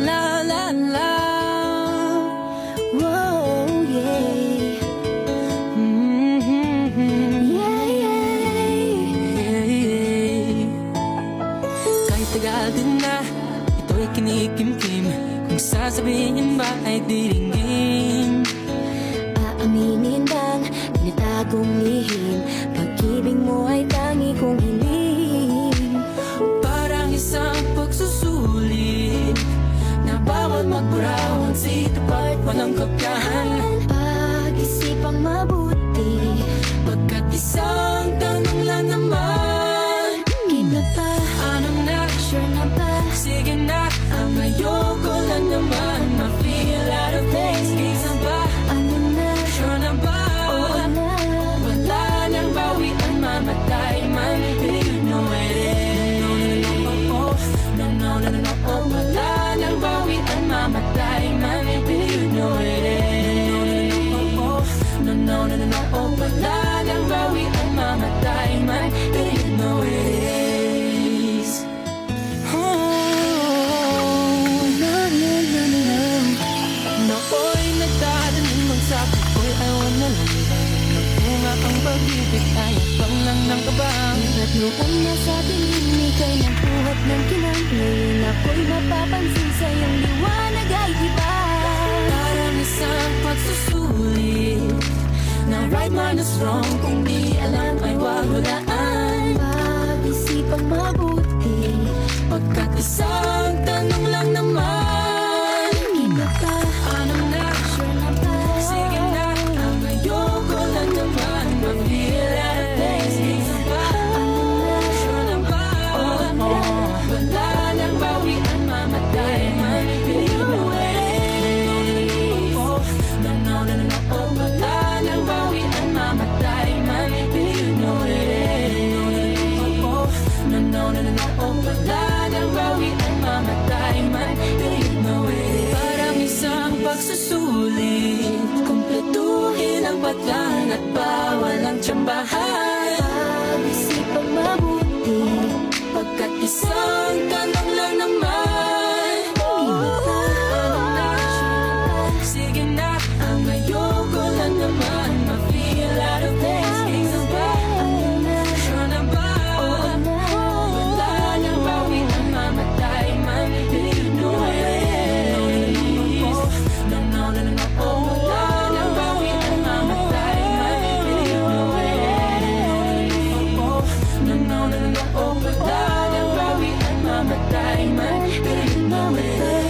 la la la. Whoa, yeah. Yeah, yeah. Kahit tagal din na ito'y kinikimkim, kung sasabihin ba ay diringgin. Aaminin bang tinatagong lihim, pag-ibig mo ay tangi kong hiling. Parang isang pagsusulit na bawal magburaw, sito pa't walang kopyahan. Pag-isipang mabuti, Pagkat isang tanong lang naman, iba pa, ano na, sure na ba? sige na, ang ayoko lang naman ma-feel out of place. Isa ba, Ano na, sure na ba? oo na. Wala nang bawian, mamatay man, do you know it is? No, no, no, no, no, oh. Wala nang bawian, mamatay man, do you know it is? No, no, no, no, no, oh. Wala nang bawian, mamatay man, do you know it is? Nooy nagdadaling magsabog ko'y ayaw na lang. Nagbunga ang pag-ibig ay abang lang ng kabang. At noong nasa dilim, ika'y nagbuhat ng kinang. Ngayon ako'y mapapansin sa iyong liwanag ay iba. Parang isang pagsusulit na right minus wrong, kung di alam ay wag hulaan. Pag-isipang mabuti, Pagkat isang tanong lang naman, iba pa, ano na, sure na ba? sige na, ang ayoko lang naman ma-feel out of place. Isa ba, sure na ba? Wala nang bawian, mamatay man, do you know it is? No, no, no, no, no, oh. Wala nang bawian, mamatay man, do you know it is? No, no, no, no, no, oh. Wala nang bawian, mamatay man, do you know it is? Parang isang pagsusulit, kumpletuhin ang patlan at bawal ang tsambahan. Pag-isipang mabuti, Pagkat isang tanong lang naman, iba pa, ano na, sige na, ang ayoko lang naman ma-feel out of place. Isa ba, ano na, sure na ba? oo na. Wala nang bawian, mamatay man, do you know it is? No, no, no, no, no, oh. Wala nang bawian, mamatay man, do you know it is? No, no, no, no, no, oh. Wala nang bawian, mamatay man, do you know it is?